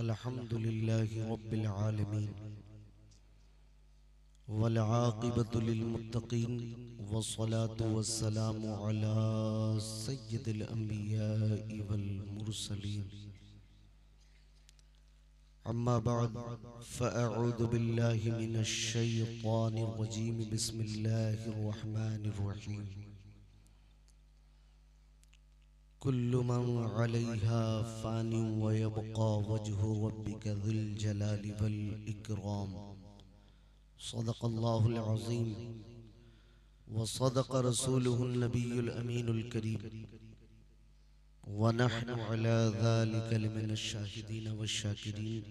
अल्हम्दुलिल्लाहि रब्बिल आलमीन वल आक़िबतु लिल मुत्तक़ीन वस्सलातु वस्सलामु अला सय्यिदिल अंबियाइ वल मुरसलीन अम्मा बअद फ़अऊज़ु बिल्लाहि मिनश शैतानिर रजीम बिस्मिल्लाहिर रहमानिर रहीम कुल्लु मन अलैहा फ़ानिन व यबक़ा वज्हु रब्बिका ज़ुल जलालि वल इकराम सदक़ल्लाहुल अज़ीम व सदक़ रसूलुहुन नबियुल अमीनुल करीम व नहनु अला ज़ालिका लमिनश शाहिदीन वश्शाकिरीन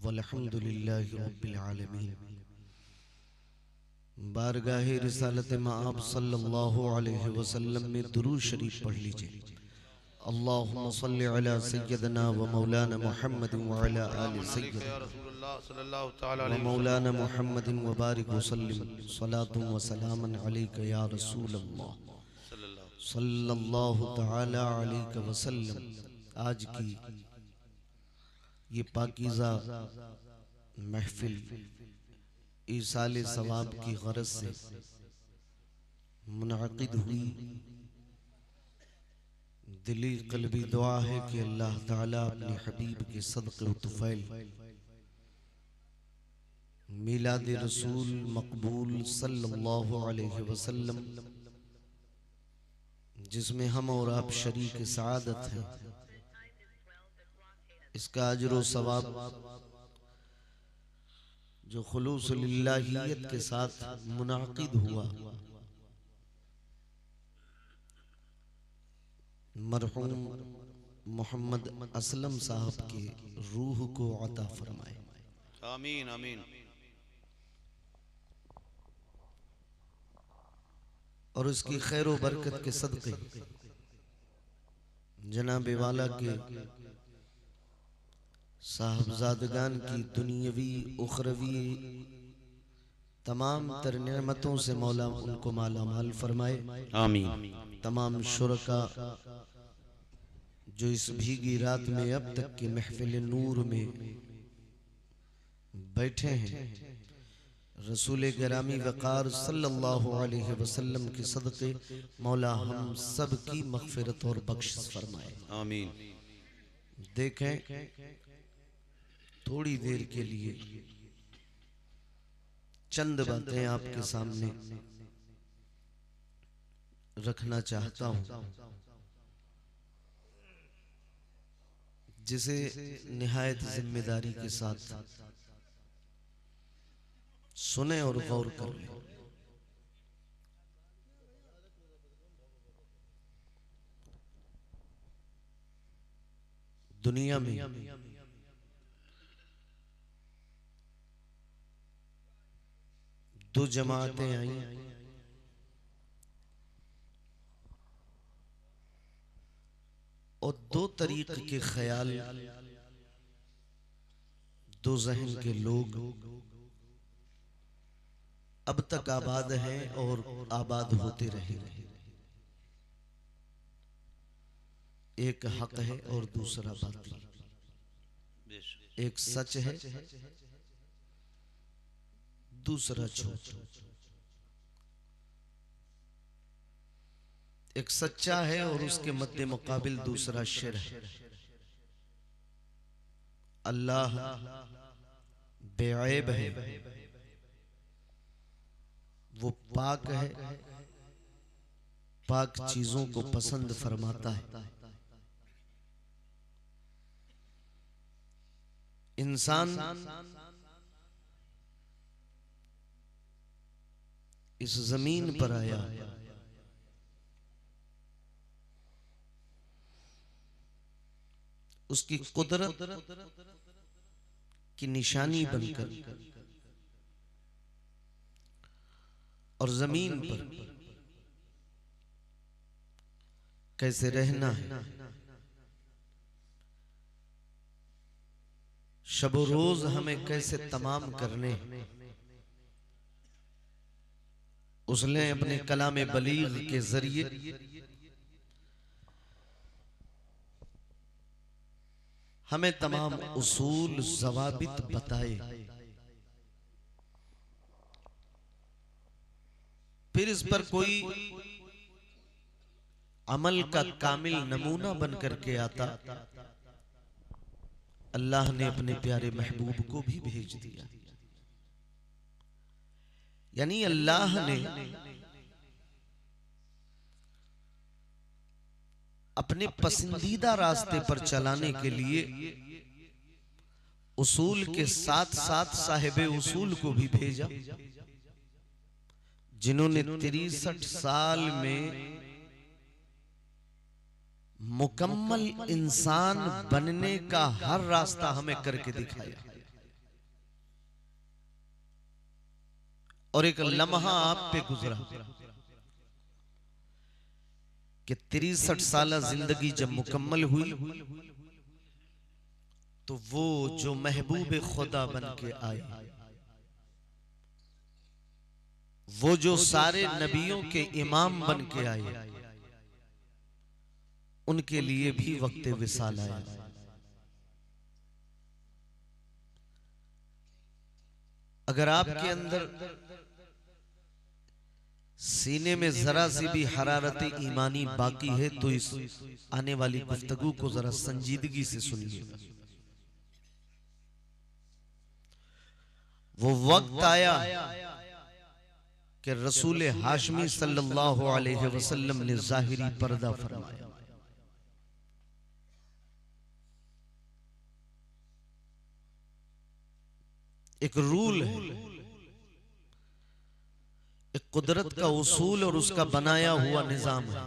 वल्हम्दुलिल्लाहि रब्बिल आलमीन। बारगाहे रिसालत मआब सल्लल्लाहु अलैहि वसल्लम में दुरूद शरीफ पढ़ लीजिए। अल्लाहुम्मा सल्लि अला सय्यदना व मौलाना मुहम्मद व अला आलि सय्यदना व मौलाना मुहम्मद व बारिक व सल्लिम सलातुन व सलामन अलैका या रसूल अल्लाह सल्लल्लाहु तआला अलैहि वसल्लम। आज की ये पाकीज़ा महफिल ईसाले सवाब की गरज से मुनाकिद हुई। दिली कल्बी दुआ है कि अल्लाह ताला अपने हबीब के सदक़े व तुफ़ैल मिलाद रसूल मकबूल सल्लल्लाहु अलैहि वसल्लम, जिसमें हम और आप शरीक सआदत हैं, इसका अजर व सवाब जो खुलूस लिल्लाहियत के साथ मुनाकिद हुआ, मरहूम मोहम्मद असलम साहब के रूह को अता फरमाए। आमीन आमीन। और उसकी खैर व बरकत के सदक़े जनाब वाला के साहबजादगान की दुनियावी उखरवी तमाम तर नेमतों से मौला उनको माला माल फरमाए। आमीन। तमाम शुरका जो इस भीगी रात में अब तक की महफिल नूर में बैठे हैं, रसूल गिरामी वक़ार सल्लल्लाहु अलैहि वसल्लम के सदक़े मौला हम सब की मग़फ़िरत और बख्शिश फरमाए। आमीन। देखें, थोड़ी देर के लिए चंद बातें आपके सामने रखना चाहता हूं, जिसे निहायत जिम्मेदारी के साथ सुने और गौर कर लें। दुनिया में दो जमातें आई और दो तरीक़े के ख्याल, दो जहन के लोग अब तक आबाद हैं और आबाद होते रहेंगे। एक हक है और दूसरा बातिल, एक सच है दूसरा झूठ। एक सच्चा है और उसके मद्दे मुकाबिल दूसरा शिर है। अल्लाह बेऐब है, वो पाक है, पाक चीजों को पसंद फरमाता है। इंसान इस जमीन पर आया उसकी कुदरत की निशानी बनकर और जमीन पर कैसे रहना है, शब रोज हमें कैसे तमाम करने, उसने अपने कलाम बलीग के जरिए हमें तमाम उसूल ज़वाबित बताए, फिर इस पर कोई अमल का कामिल नमूना बन करके आता, अल्लाह ने अपने प्यारे महबूब को भी भेज दिया। यानी अल्लाह ने अपने पसंदीदा रास्ते पर चलाने के लिए उसूल के साथ साथ साहिबे उसूल को भी भेजा, जिन्होंने 63 साल में मुकम्मल इंसान बनने का हर रास्ता हमें करके दिखाया। और एक लम्हा आप पे गुजरा कि 63 साल जिंदगी जब मुकम्मल हुई तो वो जो महबूब खुदा बन के आए, वो जो सारे नबियों के इमाम बन के आए, उनके लिए भी वक्त विसाल आया। अगर आपके अंदर सीने में जरा सी भी हरारत ईमानी बाकी है तो इस आने वाली गुफ्तगू को जरा संजीदगी से सुनिए। वो वक्त आया कि रसूल हाशमी सल्लल्लाहु अलैहि वसल्लम ने जाहिरी पर्दा फरमाया। एक रूल है, एक कुदरत का उसूल और उसका बनाया हुआ निजाम है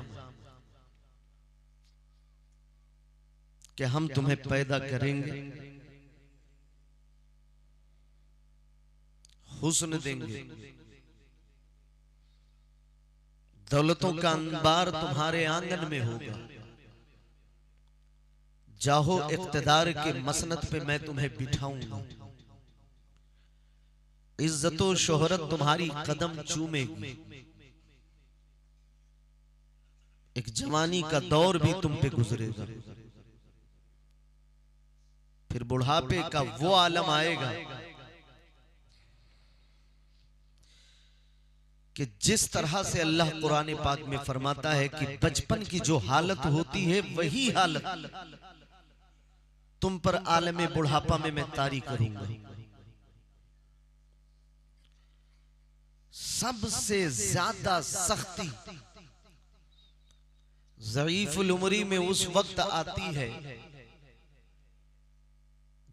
कि हम तुम्हें पैदा करेंगे, हुस्न देंगे, दौलतों का अंबार तुम्हारे आंगन में होगा, जाहो इख्तिदार के मसनद पे मैं तुम्हें बिठाऊंगा, इज्जतो शोहरत तुम्हारी कदम चूमेगी, एक जवानी का दौर भी तुम पे गुजरेगा, फिर बुढ़ापे का वो आलम आएगा कि जिस तरह से अल्लाह कुरान पाक में फरमाता है कि बचपन की जो हालत होती है वही हालत तुम पर आलम बुढ़ापा में मैं तारी करूंगा। सबसे ज्यादा सख्ती ज़ईफुल उमरी में उस वक्त आती है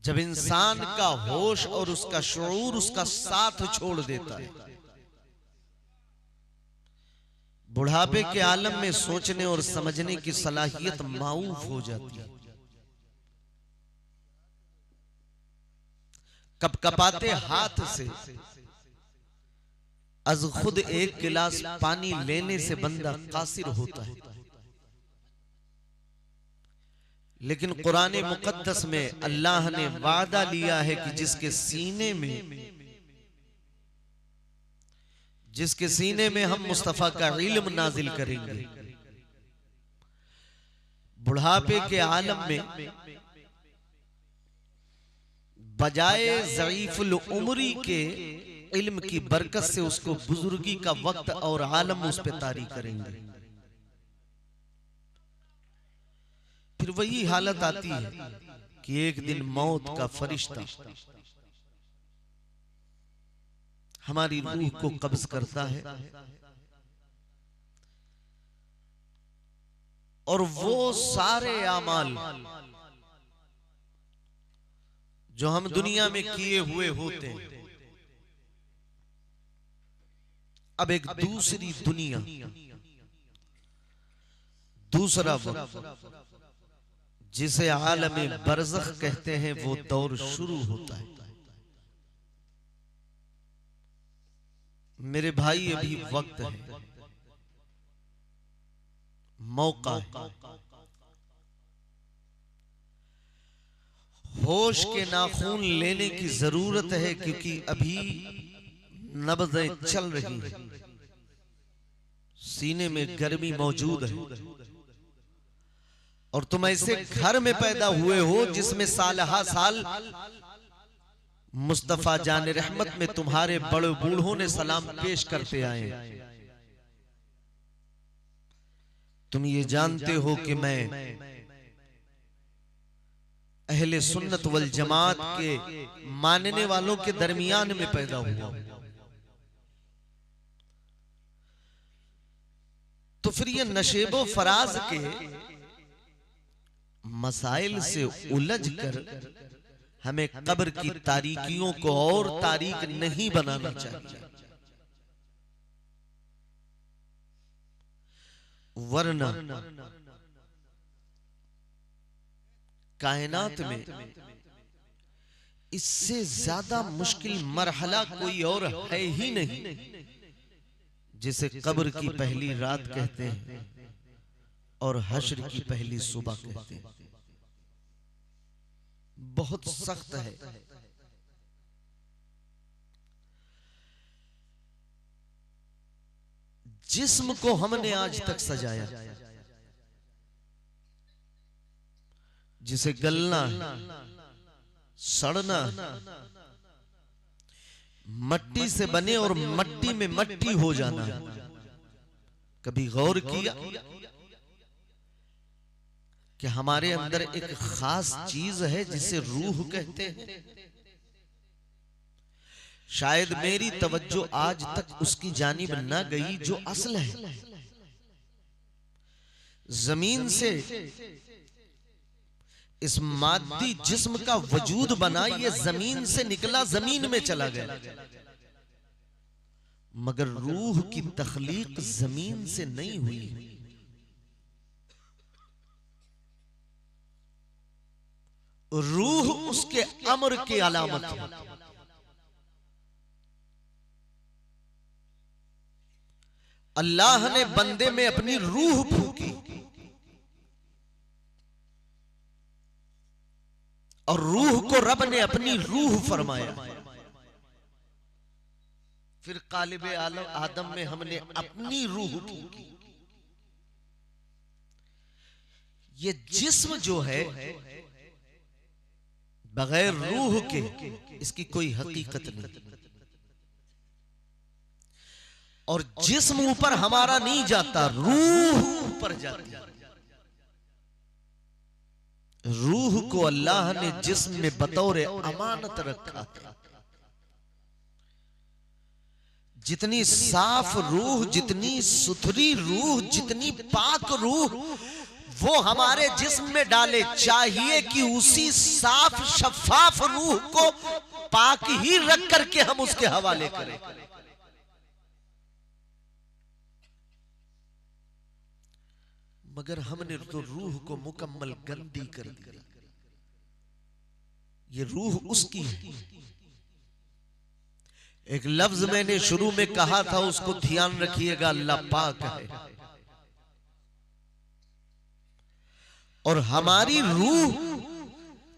जब इंसान का होश और उसका शऊर उसका साथ छोड़ देता है। बुढ़ापे के आलम में सोचने और समझने की सलाहियत माऊफ हो जाती है। कपकपाते हाथ से अज खुद एक गिलास पानी लेने से बंदा कासिर होता है, लेकिन कुरान मुकद्दस में अल्लाह ने वादा लिया है कि जिसके सीने में हम मुस्तफा का इल्म नाजिल करेंगे, बुढ़ापे के आलम में बजाय ज़ईफुल उमरी के इल्म की बरकत से उसको बुजुर्गी का वक्त और आलम उस पे तारी करेंगे। फिर वही हालत आती है कि एक दिन मौत का फरिश्ता हमारी रूह को कब्ज करता है और वो सारे आमाल जो हम दुनिया में किए हुए होते हैं अब एक दूसरी दुनिया, दूसरा वक्त जिसे आलम बरज़ख कहते हैं वो दौर शुरू होता है। मेरे भाई अभी वक्त है, मौका है, होश के नाखून लेने की जरूरत है क्योंकि अभी नब्ज़ें चल रही हैं, सीने में गर्मी मौजूद है। और तुम ऐसे घर में पैदा हुए हो जिसमें सालहा साल मुस्तफा जान रहमत में तुम्हारे बड़े बूढ़ों ने सलाम पेश करते आए। तुम ये जानते हो कि मैं अहले सुन्नत वल जमात के मानने वालों के दरमियान में पैदा हुआ। तो फिर ये नशेबो फराज के मसाइल से उलझ कर हमें कब्र की तारीकियों को और तारीक नहीं बनाना चाहिए, वरना कायनात में इससे ज्यादा मुश्किल मरहला कोई और है ही नहीं, जिसे कब्र की पहली रात कहते हैं और हश्र की पहली सुबह कहते हैं। बहुत सख्त है। जिस्म को हमने आज तक सजाया, जिसे गलना, सड़ना, मट्टी से बने और मट्टी में मट्टी हो जाना। कभी गौर किया कि हमारे अंदर एक खास चीज है जिसे रूह कहते हैं? शायद मेरी तवज्जो आज तक उसकी जानिब न गई जो असल है। जमीन से इस मादी जिस्म का वजूद बना, ये जमीन से निकला, जमीन में चला गया, मगर रूह की तख्लीक जमीन से नहीं हुई। रूह उसके अमर की अलामत है। अल्लाह ने बंदे में अपनी रूह फूकी और रूह को रब ने अपनी रूह फरमाया। फिर कालिब आदम में हमने अपनी रूह फूकी। ये जिस्म जो है बगैर रूह के इसकी कोई हकीकत नहीं, और जिस्म ऊपर हमारा नहीं जाता, रूह ऊपर जाती है। रूह को अल्लाह ने जिस्म में बतौर अमानत रखा। जितनी साफ रूह, जितनी सुथरी रूह, जितनी पाक रूह वो हमारे जिस्म में डाले, चाहिए कि उसी साफ शफाफ रूह को पाक ही रख करके हम उसके हवाले करें। मगर हमने तो रूह को मुकम्मल गंदी कर दिया। ये रूह उसकी है। एक लफ्ज मैंने शुरू में कहा था, उसको ध्यान रखिएगा, अल्लाह पाक है। और हमारी रूह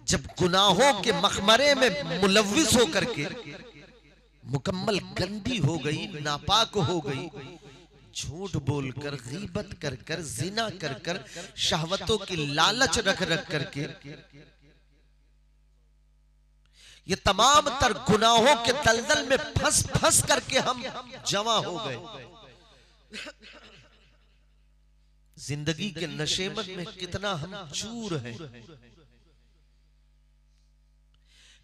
जब गुनाहों के मखमरे में मुलव्विस होकर के मुकम्मल गंदी हो गई, नापाक हो गई, झूठ बोलकर, गीबत कर कर, जिना कर कर, शहवतों की लालच रख रख करके, ये तमाम तर गुनाहों के दलदल में फंस फंस करके हम जमा हो गए। जिंदगी के नशेमत में कितना हम चूर हैं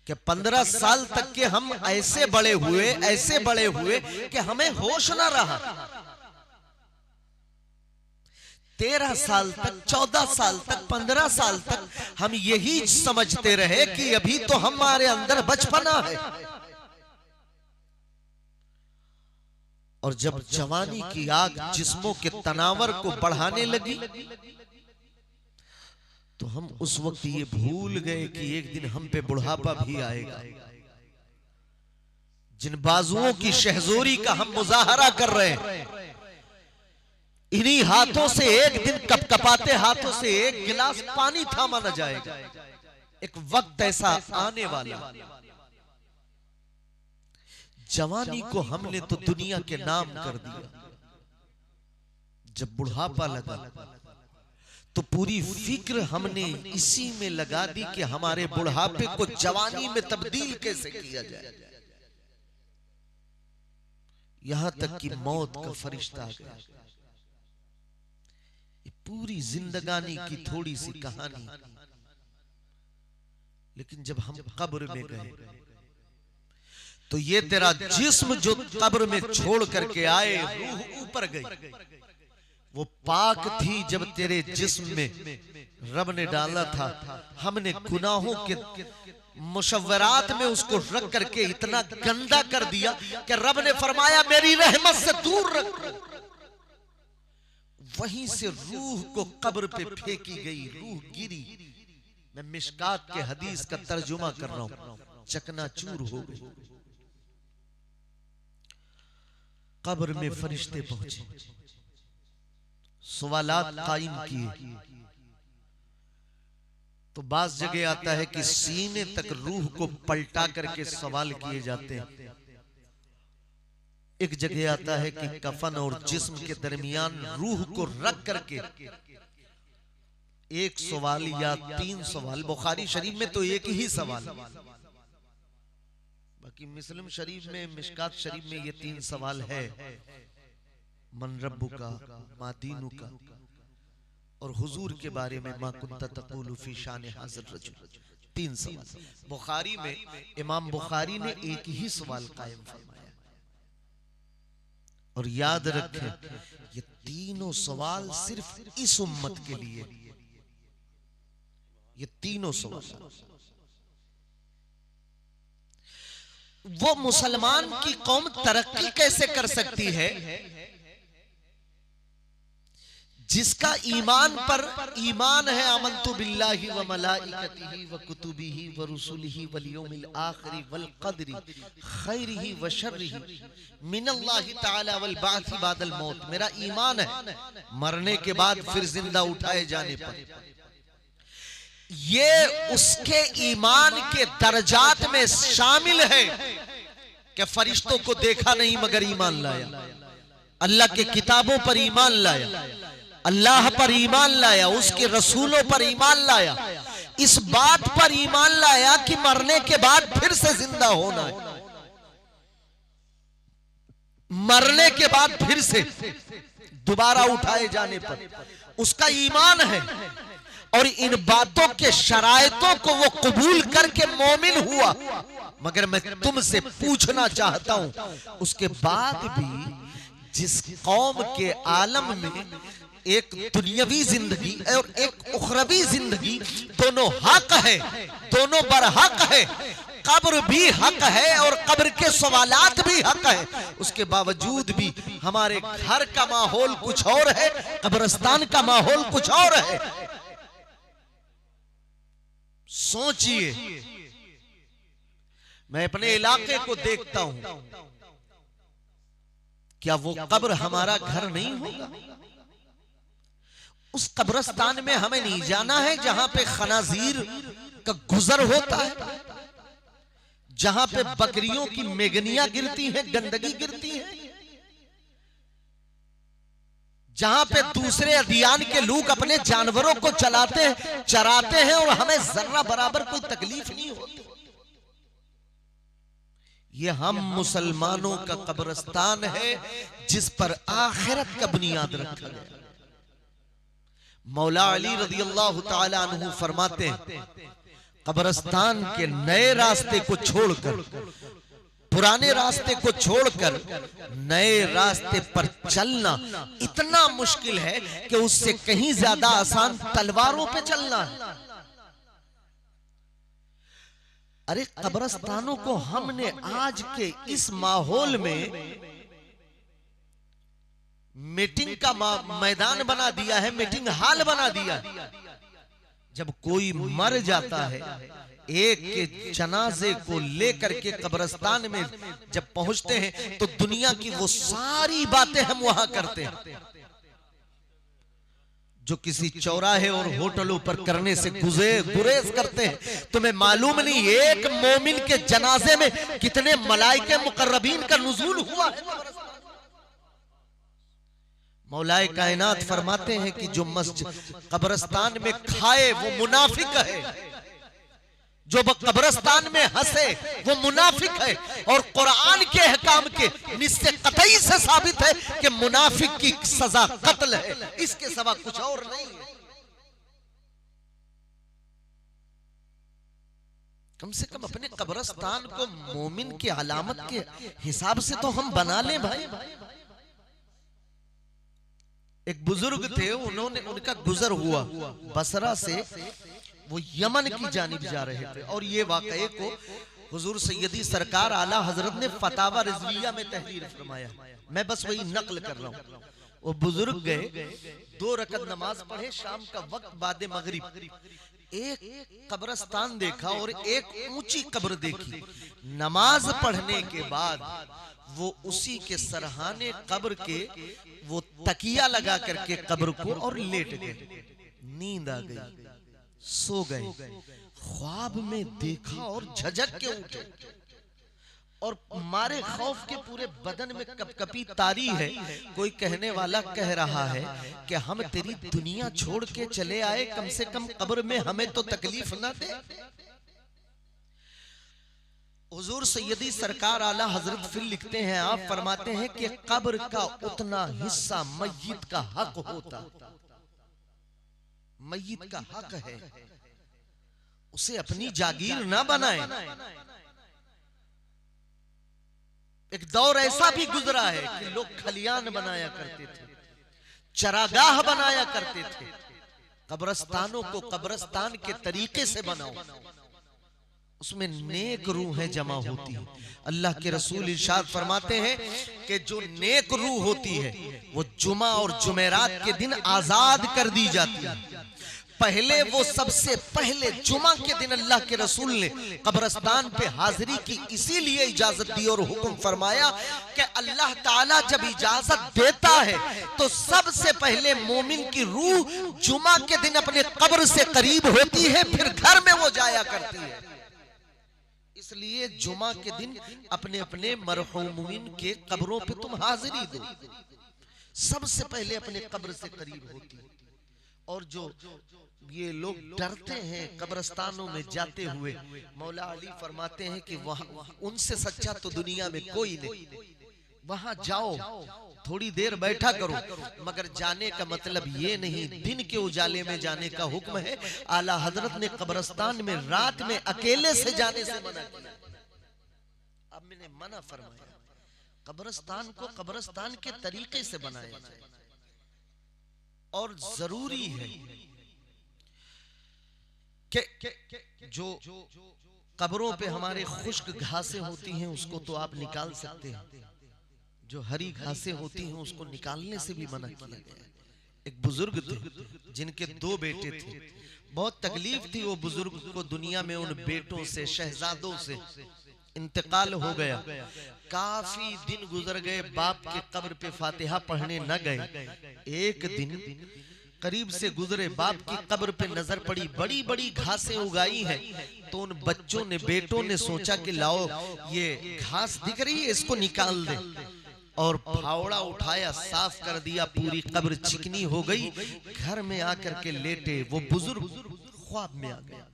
कि 15 साल तक के हम ऐसे बड़े हुए कि हमें होश ना रहा। 13 साल तक, 14 साल तक, 15 साल तक हम यही समझते रहे कि अभी तो हमारे अंदर बचपना है। और जब जवानी की आग जिस्मों के तनावर को बढ़ाने लगी तो हम उस वक्त ये भूल गए कि एक दिन हम पे बुढ़ापा भी आएगा। जिन बाजुओं की शहजोरी का हम मुजाहरा कर रहे हैं, इन्हीं हाथों से एक दिन कपकपाते हाथों से एक गिलास पानी थामा न जाएगा। एक वक्त ऐसा आने वाला। जवानी को हमने तो दुनिया के नाम कर दिया। जब बुढ़ापा लगा तो पूरी फिक्र हमने इसी में लगा दी कि हमारे बुढ़ापे को जवानी में तब्दील कैसे किया जाए। यहां तक कि मौत का फरिश्ता आ गया। ये पूरी जिंदगानी की थोड़ी सी कहानी। लेकिन जब हम कब्र में गए तो ये तेरा जिस्म जो कब्र में छोड़ करके आए, रूह ऊपर गई, वो पाक थी जब तेरे जिस्म में रब ने डाला था। हमने गुनाहों के मुशव्वरात में उसको रख करके इतना गंदा कर दिया कि रब ने फरमाया मेरी रहमत से दूर रखो। वहीं से रूह को कब्र पे फेंकी गई, रूह गिरी। मैं मिशकात के हदीस का तर्जुमा कर रहा हूं, चकनाचूर हो गई। कब्र में फरिश्ते पहुंचे, सवालात कायम किए। तो बाज़ जगह आता है कि सीने तक रूह को पलटा करके सवाल किए जाते हैं। एक जगह आता है कि कफन और जिस्म के दरमियान रूह को रख करके एक सवाल या 3 सवाल। बुखारी शरीफ में तो एक ही सवाल, बाकी मुस्लिम शरीफ में, मिशकात शरीफ में ये 3 सवाल है। मन रब्बुका, मा दीनुका, और हुजूर के बारे में मा कुंता तक़ूलु फी शान हाज़िर रजुल। 3 सवाल। बुखारी में इमाम बुखारी ने एक ही सवाल कायम फरमाया। और याद रखें ये तीनों सवाल सिर्फ इस उम्मत के लिए, ये तीनों सवाल। वो मुसलमान की कौम तरक्की कैसे कर सकती है जिसका ईमान पर ईमान है। आमन्तु बिल्लाहि व मलाइकतिही व कुतुबिही व रुसुलिही वल यौमिल आखिरि वल क़द्रि खैरिही व शर्रिही मिनल्लाहि तआला वल बाअसी बादल मौत। मेरा ईमान है मरने के बाद फिर जिंदा उठाए जाने पर। ये उसके ईमान के दर्जात में शामिल है कि फरिश्तों को देखा नहीं मगर ईमान लाया, अल्लाह के किताबों पर ईमान लाया, अल्लाह पर ईमान लाया, उसके रसूलों पर ईमान लाया, इस बात पर ईमान लाया कि मरने के बाद फिर से जिंदा होना है, मरने के बाद फिर से दोबारा उठाए जाने पर उसका ईमान है। और इन बातों के शरायतों को वो कबूल करके मोमिन हुआ। मगर मैं तुमसे पूछना चाहता हूं, उसके बाद भी जिस कौम के आलम में एक दुनियावी जिंदगी और एक उखरवी जिंदगी दोनों हक है, दोनों बरहक है, कब्र भी हक है और कब्र के सवालात भी हक है, उसके बावजूद भी हमारे घर का माहौल कुछ और है, कब्रिस्तान का माहौल कुछ और है। सोचिए, मैं अपने इलाके को देखता हूं, क्या वो कब्र हमारा घर नहीं होगा? उस कब्रिस्तान में हमें नहीं जाना है जहां पे खनाजीर का गुजर होता है, जहां पे बकरियों की मेगनियां गिरती हैं, गंदगी गिरती है, जहां पे दूसरे अदियान के लोग अपने जानवरों को चलाते हैं, चराते हैं और हमें जर्रा बराबर कोई तकलीफ नहीं होती। ये हम मुसलमानों का कब्रिस्तान है जिस पर आखिरत का बुनियाद रखा गया। मौला अली रज़ियल्लाहु ताला अन्हु फरमाते हैं, कब्रिस्तान के नए रास्ते को छोड़कर, पुराने रास्ते को छोड़कर नए रास्ते पर चलना इतना मुश्किल है कि उससे कहीं ज्यादा आसान तलवारों पे चलना है। अरे कब्रिस्तानों को हमने आज के इस माहौल में मीटिंग का मैदान बना दिया है, मीटिंग हॉल बना दिया है। जब कोई मर जाता है, एक के जनाजे को लेकर के कब्रिस्तान में जब पहुंचते हैं तो दुनिया की वो सारी बातें हम वहां करते हैं जो किसी चौराहे और होटलों पर करने से गुरेज करते हैं। तुम्हें मालूम नहीं एक मोमिन के जनाजे में कितने मलाइके मुकर्रबीन का नुज़ूल हुआ है। मौलाए कायनात फरमाते हैं कि जो मस्जिद कब्रिस्तान में खाए वो मुनाफिक है, जो कब्रिस्तान में हंसे वो मुनाफिक है। और कुरान के अहकाम के निस्से कतई से साबित है कि मुनाफिक की सजा कत्ल है, इसके सिवा कुछ और नहीं है। कम से कम अपने कब्रिस्तान को मोमिन की अलामत के हिसाब से तो हम बना लें भाई। एक बुजुर्ग थे, उनका गुजर हुआ बसरा से, वो यमन की जानिब जा रहे थे और ये वाकये को हुजूर सैयदी सरकार आला हजरत ने फतावा रिजविया में तहरीर फरमाया। मैं बस वही नकल कर रहा हूँ। वो बुजुर्ग गए, 2 रकत नमाज पढ़े, शाम का वक्त बाद मगरिब, एक कब्रिस्तान देखा और एक ऊंची कब्र देखी। नमाज पढ़ने के बाद वो उसी के सरहाने कब्र के वो तकिया लगा करके कब्र को और लेट गए। नींद आ गई, सो गए। ख्वाब में देखा और झझक के उठे और मारे खौफ के पूरे बदन में कपकपी तारी है। कोई कहने वाला कह रहा है कि हम तेरी दुनिया छोड़ के चले आए, कम से कम कब्र में हमें तो तकलीफ ना दे। हुजूर सैयदी सरकार आला हजरत फिर लिखते हैं, आप फरमाते हैं कि कब्र का उतना हिस्सा मय्यत का हक होता, मय्यत का हक है, उसे अपनी जागीर ना बनाए। एक दौर ऐसा भी गुजरा है कि लोग खलियान बनाया करते थे, चरागाह बनाया करते थे। कब्रिस्तानों को कब्रिस्तान के तरीके से बनाओ, उसमें नेक रूहें जमा होती है। अल्लाह के रसूल इरशाद फरमाते हैं कि जो नेक रूह होती है वो जुमा और जुमेरात के दिन आजाद कर दी जाती है। पहले वो सबसे पहले जुमा के दिन अल्लाह के रसूल ने कब्रिस्तान पे हाजिरी की इसीलिए इजाजत दी और हुक्म फरमाया कि अल्लाह ताला जब इजाजत देता है तो सबसे पहले मोमिन की रूह जुमा के दिन अपने कब्र से करीब होती है, फिर घर में वो जाया करती है। इसलिए जुमा के दिन अपने अपने मरहूमीन के कब्रों पे तुम हाजिरी दो, सबसे पहले अपने कब्र से करीब होती है। और जो ये लोग डरते हैं कब्रिस्तानों में जाते हुए, मौला अली फरमाते हैं कि वहां उनसे सच्चा तो दुनिया में कोई नहीं। वहां जाओ, थोड़ी देर बैठा करो, मगर जाने का मतलब ये नहीं दिन के उजाले में जाने का हुक्म है। आला हजरत ने कब्रिस्तान में रात में अकेले से जाने से मना किया। अब मैंने मना फरमाया, कब्रिस्तान को कब्रिस्तान के तरीके से बनाया जाए। और जरूरी है कि जो कब्रों पे हमारे खुश्क घासें होती हैं उसको तो आप निकाल सकते हैं, जो हरी घासें होती हैं उसको निकालने से भी मना किया गया। एक बुजुर्ग थे जिनके 2 बेटे थे, बहुत तकलीफ थी वो बुजुर्ग को, दुनिया में उन बेटों से शहजादों से इंतकाल हो गया। काफी दिन गुजर गए, बाप के कब्र पे फातिहा पढ़ने न गए। एक दिन करीब से गुजरे, बाप की कब्र पे नजर पड़ी, बड़ी बड़ी घासें उगाई हैं। तो उन बच्चों ने, बेटों ने सोचा कि लाओ ये घास दिख रही है इसको निकाल दे, और फावड़ा उठाया, साफ कर दिया, पूरी कब्र चिकनी हो गई। घर में आकर के लेटे, वो बुजुर्ग ख्वाब में आ गया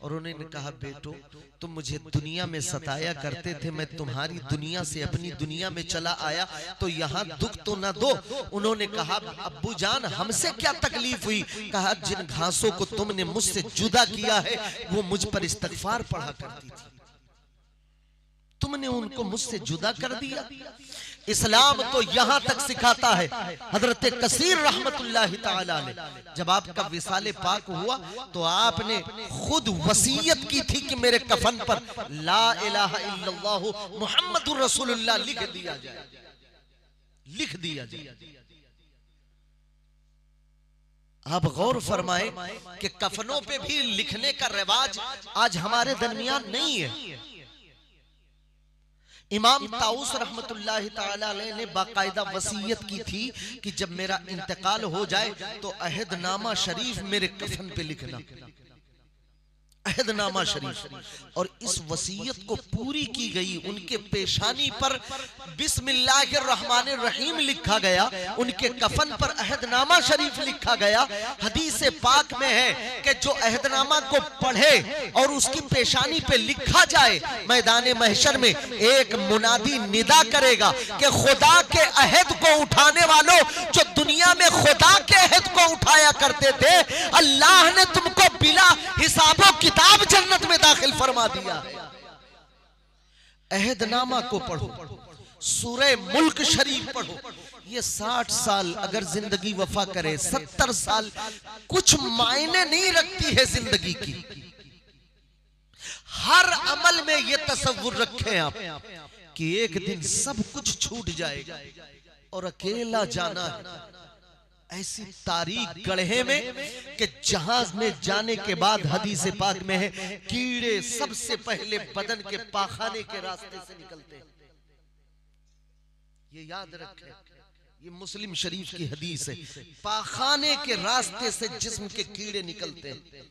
और उन्होंने कहा, बेटो तुम मुझे दुनिया में सताया करते थे, मैं तुम्हारी दुनिया से अपनी दुनिया में चला आया, तो यहाँ दुख तो न दो। उन्होंने कहा, अब्बू जान हमसे क्या तकलीफ हुई? कहा, जिन घासों को तुमने मुझसे जुदा किया है वो मुझ पर इस्तगफार पढ़ा करती थी, तुमने उनको मुझसे जुदा कर दिया। इस्लाम तो यहां तक सिखाता है। हजरत कसीर रहमतुल्लाहि तआला अलैह जब आपका विसाले पाक हुआ तो आपने खुद वसीयत की थी कि मेरे कफन पर ला इलाहा इल्लल्लाहु मुहम्मदुर रसूलुल्लाह लिख दिया जाए, लिख दिया जाए। आप गौर फरमाए कि कफनों पे भी लिखने का रिवाज आज हमारे दरमियान नहीं है। इमाम ताऊस रहमतुल्लाहि तआला अलैह ने बाकायदा वसीयत की थी कि जब मेरा इंतकाल हो जाए तो अहदनामा शरीफ मेरे कफन पे लिखना। अहदनामा शरीफ, और इस वसीयत को पूरी की गई। उनके पेशानी पर बिस्मिल्लाहिर्रहमानिर्रहीम लिखा गया, उनके कफन पर अहदनामा शरीफ लिखा गया। हदीस पाक में है कि जो अहदनामा को पढ़े और उसकी पेशानी पे लिखा जाए, मैदान महशर में एक मुनादी निदा करेगा कि खुदा के अहद को उठाने वालों, जो दुनिया में खुदा के अहद को उठाया करते थे, अल्लाह ने तुमको बिला हिसाबों किताब जन्नत में दाखिल फरमा दिया है। अहदनामा को पढ़ो, सूरह मुल्क शरीफ पढ़ो। ये 60 साल अगर जिंदगी वफा करे, 70 साल कुछ मायने नहीं रखती है जिंदगी की। हर अमल में ये तसव्वुर रखें आप कि एक दिन सब कुछ छूट जाएगा और अकेला जाना है ऐसी तारीख गढ़े में कि जहाज में जाने के बाद हदीस पाक में है कीड़े सबसे पहले बदन के पाखाने के रास्ते से निकलते हैं। ये याद रखें, ये मुस्लिम शरीफ की हदीस है। पाखाने के रास्ते से जिस्म के कीड़े निकलते हैं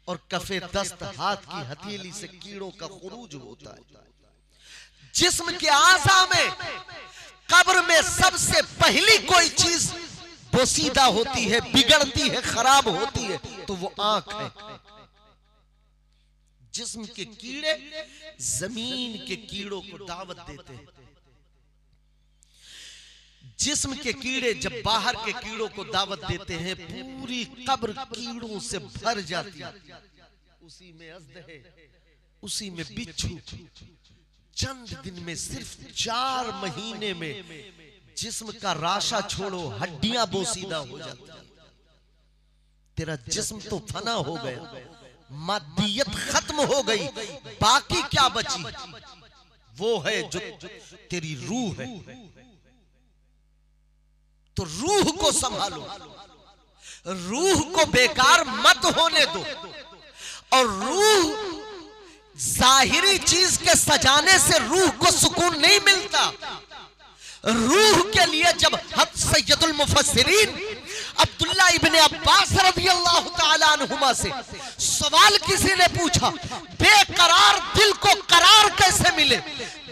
और कफे दस्त हाथ की हथेली से कीड़ों का खुरूज होता है। जिस्म के आज़ा में कब्र में सबसे पहली कोई चीज बोसीदा होती है, बिगड़ती है, खराब होती है, तो वो आंख है। जिस्म के कीड़े जमीन के कीड़ों को दावत देते हैं। जिस्म के कीड़े जब बाहर के कीड़ों को दावत देते हैं, पूरी कब्र कीड़ों से भर जाती है। उसी में अज़दहे, उसी में बिच्छू। चंद दिन में, सिर्फ 4 महीने में जिस्म का राशा छोड़ो, हड्डियां बोसीदा हो जाती है। तेरा जिस्म तो फना हो गया, मादियत खत्म हो गई, बाकी क्या बची? वो है जो तेरी रूह है। तो रूह को संभालो, रूह को बेकार मत होने दो। और रूह जाहिरी चीज के सजाने से रूह को सुकून नहीं मिलता। रूह के लिए जब सैयदुल मुफस्सिरीन अब्दुल्ला इब्ने अब्बास रज़ियल्लाहु ताला अन्हुमा से सवाल किसी ने पूछा, बेकरार दिल को करार कैसे मिले,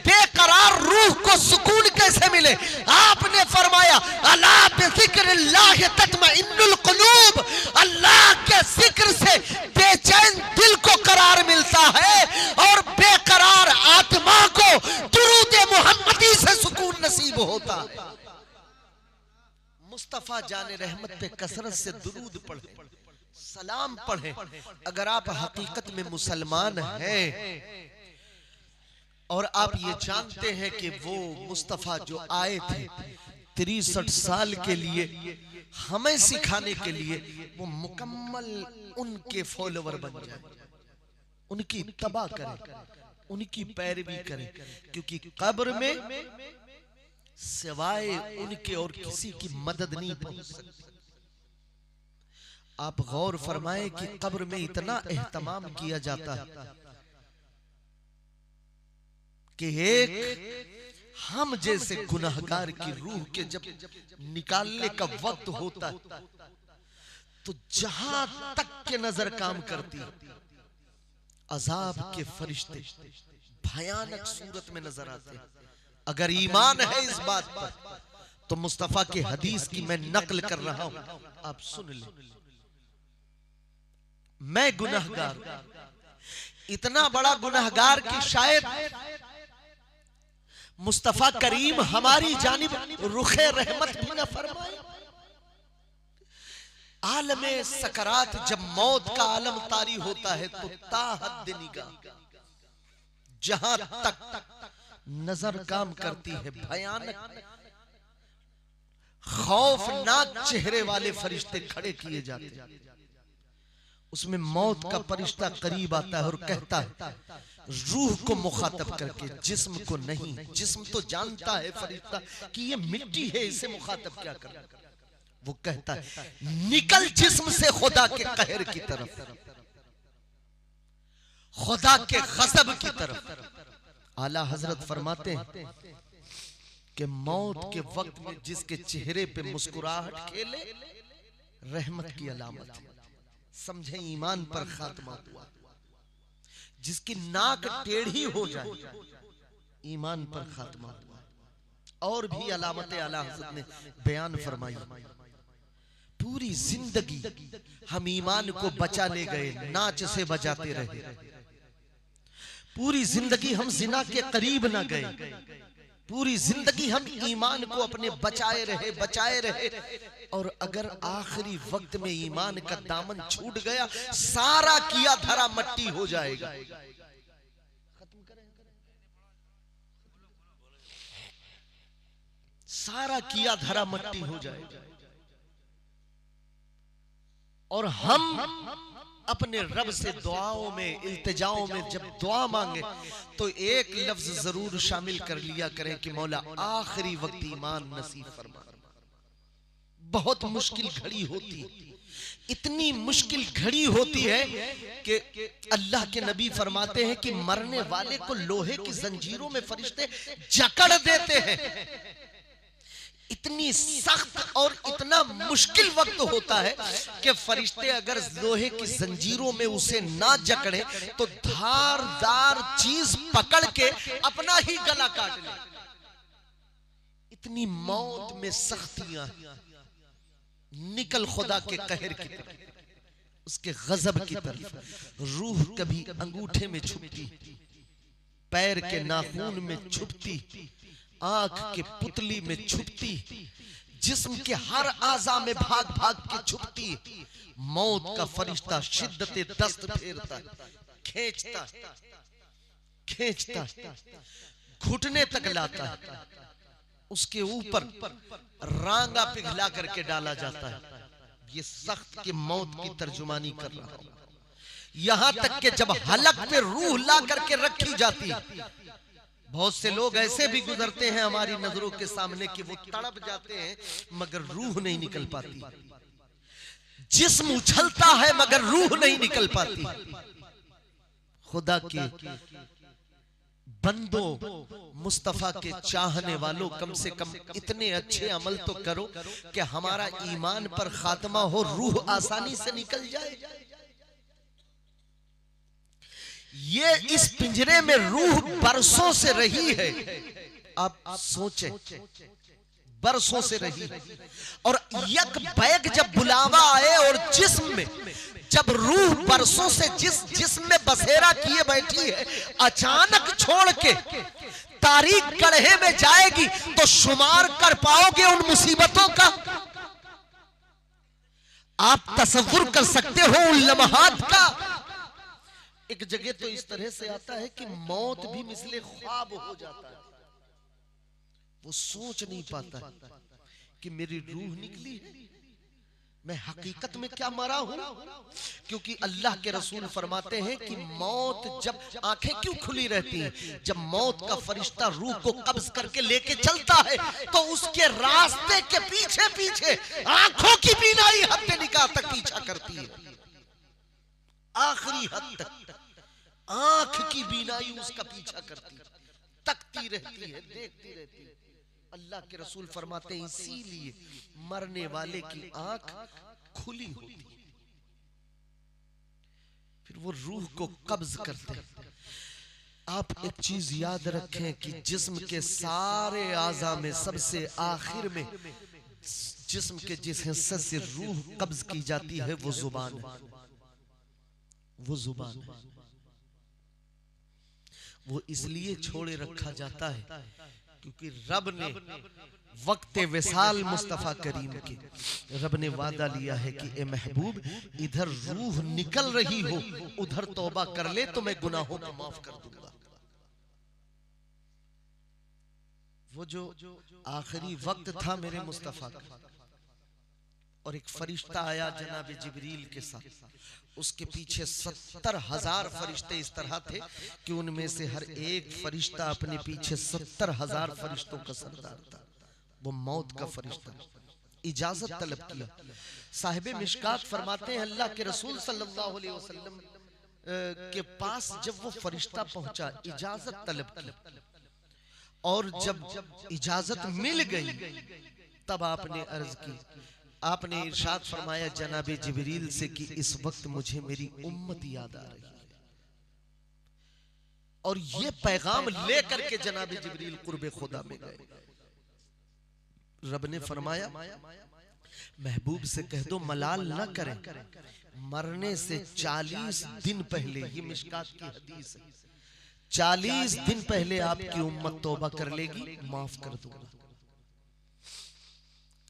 बेकरार रूह को सुकून कैसे मिले? आपने फरमाया, अला बिज़िक्रिल्लाह तत्मइन्नुल कुलूब, अल्लाह के जिक्र से बेचैन दिल को करार मिलता है और बेकरार आत्मा को दुरूद मुहम्मदी से सुकून नसीब होता है। मुस्तफा जाने रहमत पे कसरत से दुरूद पढ़े, सलाम पढ़े। अगर आप हकीकत में मुसलमान हैं और आप ये जानते हैं कि वो मुस्तफा जो आए थे 63 साल के लिए हमें सिखाने के लिए, वो मुकम्मल उनके फॉलोवर बन जाए, उनकी इत्तबा करें, उनकी पैरवी करें। क्योंकि कब्र में सिवाय उनके और किसी की मदद नहीं पहुंच सकती। आप गौर फरमाएं कि कब्र में इतना एहतमाम किया जाता है कि एक हम जैसे गुनहगार की रूह के जब निकालने का वक्त होता है तो जहां तक के नजर काम करती, अजाब के फरिश्ते भयानक सूरत में नजर आते हैं। अगर ईमान है इस बात पर तो मुस्तफा के हदीस की मैं नकल कर रहा हूं, आप सुन लें। मैं गुनहगार, इतना बड़ा गुनहगार कि शायद मुस्तफा करीम हमारी जानिब रुखे रहमत भी न फरमाए। आलमे सकरात जब मौत का आलम तारी होता है तो ताहद निगाह जहां तक नजर काम करती है, भयानक खौफनाक चेहरे वाले फरिश्ते खड़े किए जाते हैं। उसमें मौत का फरिश्ता करीब आता है और कहता है रूह को मुखातब करके, जिस्म को नहीं। जिस्म तो जानता है फरिश्ता कि ये मिट्टी है, इसे मुखातब क्या कर। वो कहता है निकल जिस्म से खुदा के कहर की तरफ, खुदा के गज़ब की तरफ। आला हजरत फरमाते हैं कि मौत के वक्त में जिसके चेहरे पे मुस्कुराहट खेले रहमत की अलामत है। समझे ईमान पर खात्मा हुआ। जिसकी नाक टेढ़ी हो जाए, ईमान पर खात्मा हुआ। और भी अलामतें आला हज़रत ने बयान फरमाई। पूरी जिंदगी हम ईमान को बचा ले गए, नाच से बजाते रहे। पूरी जिंदगी हम जिना के करीब ना गए। पूरी जिंदगी हम ईमान को अपने बचाए रहे। और अगर आखिरी वक्त में ईमान का दामन छूट गया, सारा किया धरा मट्टी हो जाएगा। सारा किया धरा मट्टी हो जाएगा। और हम अपने रब से दुआओं में, इल्तिजाओं में जब दुआ मांगे तो एक लफ्ज जरूर शामिल कर लिया करें कि मौला आखिरी वक्त ईमान नसीब फरमा। बहुत मुश्किल घड़ी होती, इतनी मुश्किल घड़ी होती है कि अल्लाह के नबी फरमाते हैं कि मरने वाले को लोहे की जंजीरों में फरिश्ते जकड़ देते हैं। इतनी सख्त और इतना मुश्किल वक्त होता है कि फरिश्ते अगर लोहे की जंजीरों में उसे ना जकड़े तो धारदार चीज पकड़ के अपना ही गला काट ले। इतनी मौत में सख्तियां, निकल खुदा के कहर की तरफ, उसके गजब की तरफ। रूह कभी अंगूठे में छुपती, पैर के नाखून में छुपती, आंख के पुतली में छुपती, जिस्म के हर आज़ा में भाग भाग के छुपती। मौत का फरिश्ता शिद्दते दस्त फेरता, खींचता, घुटने तक लाता है। उसके ऊपर रांगा पिघला करके डाला जाता है। ये सख्त की मौत की तर्जुमानी कर रहा हूं। यहां तक कि जब हलक पे रूह ला करके रखी जाती, बहुत से लोग ऐसे भी गुजरते हैं हमारी नजरों के सामने कि वो तड़प जाते हैं मगर रूह नहीं निकल पाती। जिस्म उछलता है मगर रूह नहीं निकल पाती। खुदा के बंदो, मुस्तफा के चाहने वालों, कम से कम इतने अच्छे अमल तो करो कि हमारा ईमान पर खात्मा हो, रूह आसानी से निकल जाए। ये इस पिंजरे में रूह बरसों से रही है। आप सोचें, बरसों से रही। और यक बैग जब बुलावा आए और जिस्म में जब रूह बरसों से जिस्म में बसेरा किए बैठी है, अचानक छोड़ के तारीख गड्ढे में जाएगी तो शुमार कर पाओगे उन मुसीबतों का? आप तसव्वुर कर सकते हो उन लम्हात का? एक जगह तो इस तरह से आता है कि मौत भी मिसले ख्वाब हो जाता है। वो सोच नहीं पाता कि मेरी रूह निकली है, मैं हकीकत में क्या मरा हूं। क्योंकि अल्लाह के रसूल फरमाते हैं कि मौत जब, आंखें क्यों खुली रहती हैं? जब मौत का फरिश्ता रूह को कब्ज करके लेके चलता है तो उसके रास्ते के पीछे पीछे आंखों की बीनाई हद निकाह तक पीछा करती है। आखिरी हद तक आंख की बीनाई उसका पीछा करती, तकती रहती है, देखती रहती है। अल्लाह के रसूल फरमाते हैं इसीलिए मरने वाले की आंख खुली होती है, फिर वो रूह को कब्ज करते हैं। आप एक चीज याद रखें कि जिस्म के सारे आज़ा में सबसे आखिर में जिस्म के जिस हिस्से से रूह कब्ज की जाती है वो जुबान है। वो जुबान है, वो इसलिए छोड़े रखा जाता है क्योंकि रब ने वक्त विसाल मुस्तफा करीम के, रब ने वादा लिया है कि ए महबूब इधर रूह निकल रही हो उधर तौबा कर ले तो मैं गुनाहों को माफ कर दूंगा। वो जो आखिरी वक्त था मेरे मुस्तफा का, और एक फरिश्ता आया जनाब जिब्रील के साथ, उसके पीछे 70,000 फरिश्ते इस तरह थे कि उनमें से हर एक फरिश्ता अपने पीछे 70,000 फरिश्तों का सरदार था। वो मौत का फरिश्ता इजाजत तलब किया। साहिब मिशकात फरमाते हैं अल्लाह के रसूल सल्लल्लाहु अलैहि वसल्लम के पास जब वो फरिश्ता पहुंचा, इजाजत तलब की, और जब इजाजत मिल गई तब आपने अर्ज की, आपने इरशाद फरमाया जनाबे जिब्रील से कि इस वक्त मुझे मेरी उम्मत याद आ रही है। और ये पैगाम लेकर के जनाब जिब्रील कुर्बे खुदा में गए। रब ने फरमाया महबूब से कह दो मलाल न करें, मरने से 40 दिन पहले, ये मिशकात की हदीस है, 40 दिन पहले आपकी उम्मत तौबा कर लेगी, माफ कर दूंगा।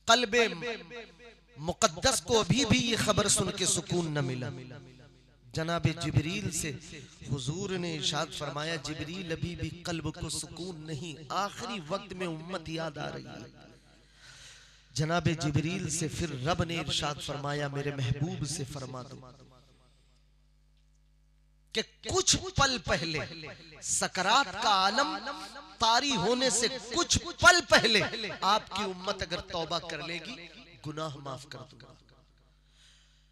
कल्बे मुकद्दस को अभी भी ये खबर सुन के सुकून न मिला। जनाब जिब्रील से हुजूर ने इरशाद फरमाया जिब्रील अभी भी कल्ब को सुकून नहीं, आखिरी वक्त में उम्मत याद आ रही है। जनाब जिब्रील से फिर रब ने इरशाद फरमाया मेरे महबूब से फरमा दो कि कुछ पल पहले, सकरात का आलम तारी होने से कुछ पल पहले आपकी उम्मत अगर तौबा कर लेगी, गुनाह माफ कर दूंगा।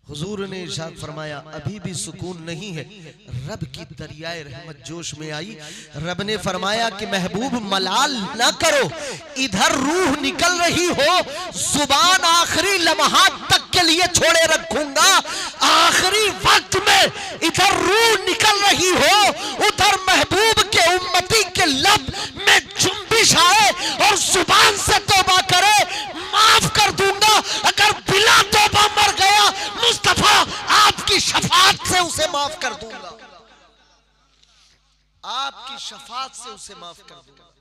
हुजूर ने इरशाद फरमाया अभी भी सुकून नहीं है। रब की दरियाए रहमत जोश में आई। रब ने फरमाया कि महबूब मलाल ना करो, इधर रूह निकल रही हो, जुबान आखिरी लम्हात तक के लिए छोड़े रखूंगा। आखिरी वक्त में इधर रूह निकल रही हो, उधर महबूब के उम्मती के लब में जुम्बिश आए और जुबान से तौबा करे, माफ कर दूंगा। अगर बिला तौबा मर गया, मुस्तफा आपकी शफाअत से उसे माफ कर दूंगा, आपकी शफाअत से उसे माफ कर दूंगा।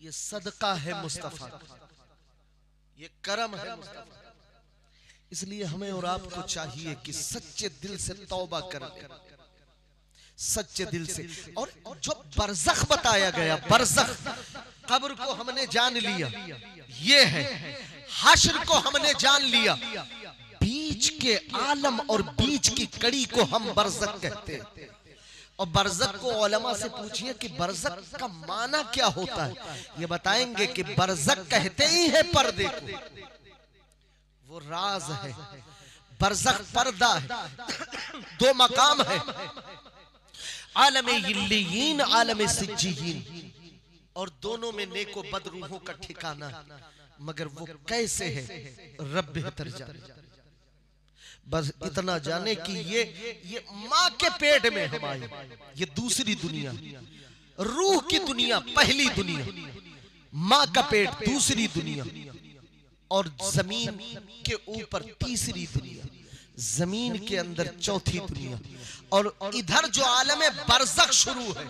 ये सदका है मुस्तफा, ये करम है मुस्तफा। इसलिए हमें और आपको चाहिए कि सच्चे दिल से तौबा करें, सच्चे दिल से। और जो बरज़ख बताया गया, बरज़ख कब्र को हमने जान लिया, ये है। हश्र को हमने जान लिया, बीच के आलम और बीच की कड़ी को हम बरज़ख कहते हैं। और बरज़ख को उलमा से पूछिए कि बरज़ख का माना क्या होता है, ये बताएंगे कि बरज़ख कहते ही है पर्दे को, वो राज है। बरज़ख पर्दा है। दो मकाम है, आलम इल्लियीन, आलम सिज्जीयीन, और दोनों में नेको बदरूहों का ठिकाना है। मगर वो कैसे है रब बेहतर जाने। बस इतना जाने कि ये माँ के पेट में हमारी, ये दूसरी दुनिया, रूह की दुनिया पहली दुनिया, माँ का पेट दूसरी दुनिया, और जमीन के ऊपर तीसरी दुनिया, जमीन के अंदर चौथी दुनिया। और इधर जो आलम बरज़ख शुरू है,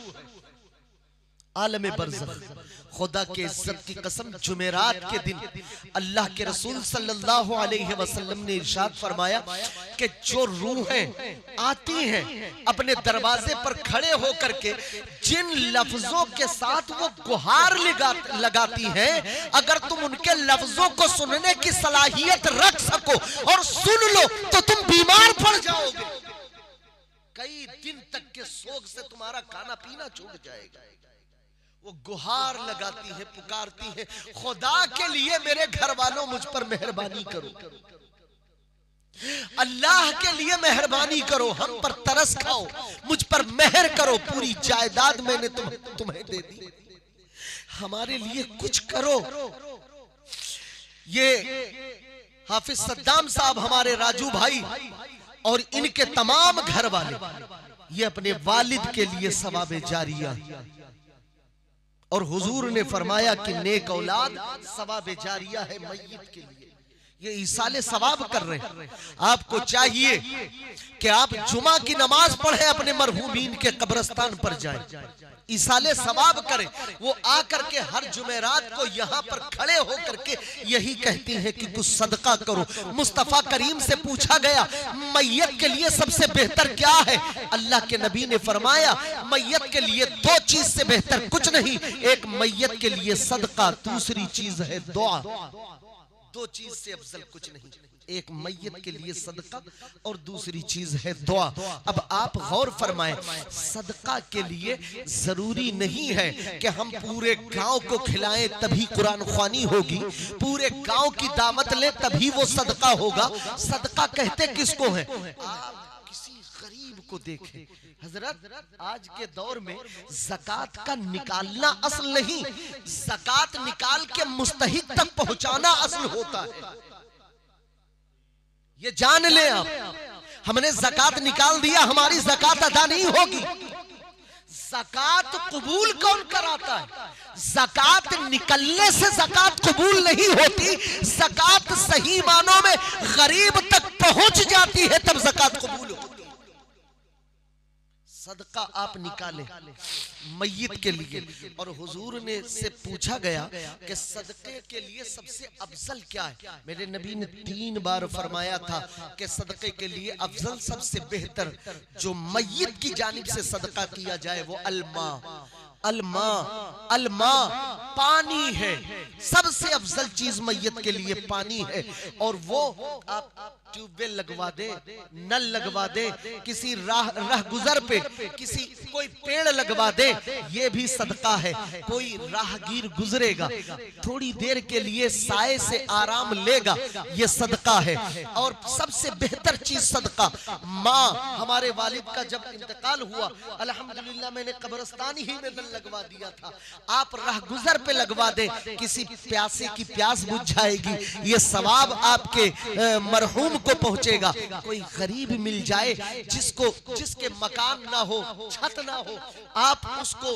आलम बरज़ख। खुदा के इज्जत की कसम, जुमेरात के दिन अल्लाह के रसूल सल्लल्लाहु अलैहि वसल्लम ने इरशाद फरमाया कि जो रूहें आती हैं अपने दरवाजे पर खड़े होकर के जिन लफ्जों के साथ वो गुहार लगाती हैं, अगर तुम उनके लफ्जों को सुनने की सलाहियत रख सको और सुन लो तो तुम बीमार पड़ जाओगे। कई दिन तक के सोग से तुम्हारा खाना पीना छूट जाएगा। वो गुहार लगाती है, पुकारती है, खुदा के लिए मेरे घर वालों मुझ पर मेहरबानी करो, अल्लाह के लिए मेहरबानी करो, हम पर तरस खाओ, मुझ पर मेहर करो, पूरी जायदाद मैंने तुम्हें दे दी, हमारे लिए कुछ करो। ये हाफिज सद्दाम साहब, हमारे राजू भाई और इनके तमाम घर वाले, ये अपने वालिद के लिए सवाबे जारिया, और हुजूर ने फरमाया कि नेक औलाद सवाबे जारिया है मय्यत के लिए। ये ईसाले सवाब कर रहे हैं। आपको चाहिए कि आप जुमा की नमाज पढ़े, अपने मरहूमीन के कब्रिस्तान पर जाएं, ईसाले सवाब करें। वो आकर के हर जुमेरात को यहाँ पर खड़े होकर के यही कहती हैं कि कुछ सदका करो। मुस्तफा करीम से पूछा गया मैयत के लिए सबसे बेहतर क्या है, अल्लाह के नबी ने फरमाया मैयत के लिए दो चीज से बेहतर कुछ नहीं, एक मैयत के लिए सदका, दूसरी चीज है दुआ। दो चीज से अफजल कुछ नहीं, एक मैयत के लिए सदका और दूसरी चीज है दुआ। अब आप गौर फरमाएं, सदका के लिए जरूरी नहीं है कि हम पूरे गांव को खिलाएं तभी कुरान ख्वानी होगी, पूरे गांव की दावत लें तभी वो सदका होगा। सदका कहते किसको है? आप किसी गरीब को देखें। हजरत आज के दौर में ज़कात का निकालना असल नहीं, ज़कात निकाल के मुस्तहिक तक पहुंचाना असल होता है। ये जान ले आप, हमने ज़कात निकाल दिया, हमारी ज़कात अदा नहीं होगी। ज़कात कबूल कौन कराता है? ज़कात निकलने से ज़कात कबूल नहीं होती, ज़कात सही मानों में गरीब तक पहुंच जाती है तब ज़कात कबूल होती है। सदका आप निकाले मय्यत के लिए, और हुजूर ने से पूछा गया कि सदके के लिए सबसे अफजल क्या है? मेरे नबी ने 3 बार फरमाया था कि सदके के लिए अफजल, सबसे बेहतर जो मय्यत की जानिब से सदका किया जाए वो अल्मा, अल्मा, अल्मा पानी है। सबसे अफजल चीज मय्यत के लिए पानी है, और वो आप ट्यूबवेल लगवा दे, नल लगवा दे, किसी राह गुजर पे किसी कोई पेड़ लगवा दे, ये भी सदका है। कोई राहगीर गुजरेगा, थोड़ी देर के लिए साए से आराम लेगा, ये सदका है। और सबसे बेहतर चीज सदका, माँ, हमारे वालिद का जब इंतकाल हुआ, अल्हम्दुलिल्लाह मैंने कब्रिस्तान ही में नल लगवा दिया था, आप राह गुजर पे लगवा दे, किसी प्यासे की प्यास बुझ जाएगी, ये सवाब आपके मरहूम को पहुंचेगा। कोई गरीब मिल जाए जिसके मकान ना हो, छत ना हो, आप उसको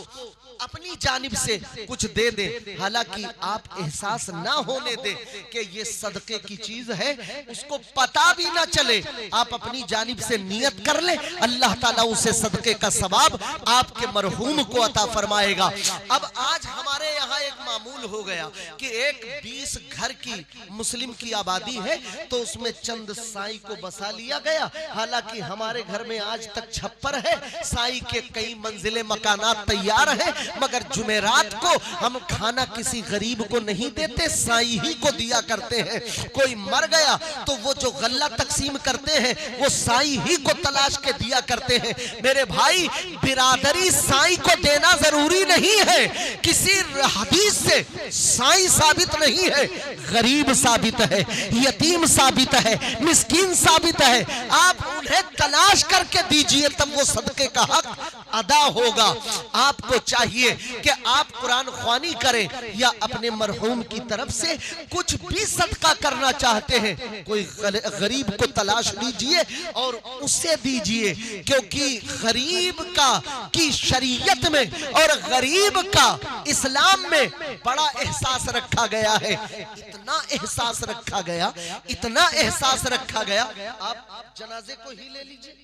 अपनी जानिब से कुछ दे दे, हालांकि आप एहसास ना होने दे कि ये सदके की चीज है, उसको पता भी ना चले, आप अपनी जानिब से नियत कर ले, अल्लाह ताला उसे सदके का सवाब आपके मरहूम को अता फरमाएगा। अब आज हमारे यहाँ एक मामूल हो गया कि एक 20 घर की मुस्लिम की आबादी है, तो उसमें चंद साई को बसा लिया गया। हालांकि हमारे घर में आज तक छप्पर है, साई के कई मंजिले मकानात तैयार है, मगर जुमेरात को हम खाना किसी गरीब को नहीं देते, साई ही को दिया करते हैं। कोई मर गया तो वो जो गल्ला तकसीम करते हैं वो साई ही को तलाश के दिया करते हैं। मेरे भाई, बिरादरी साई को देना जरूरी नहीं है, किसी हदीस से साई साबित नहीं है, गरीब साबित है, यतीम साबित है, मिस्कीन साबित है। आप उन्हें तलाश करके दीजिए, तब वो सदके का हक अदा होगा। आपको चाहिए कि आप कुरान ख्वानी करें या अपने मरहूम की तरफ से कुछ भी सदका करना चाहते हैं, कोई गरीब को तलाश लीजिए और उसे दीजिए, क्योंकि गरीब का की शरीयत में और गरीब का इस्लाम में बड़ा एहसास रखा गया है। इतना एहसास रखा गया, इतना एहसास रखा गया। आप जनाजे को ही ले लीजिए,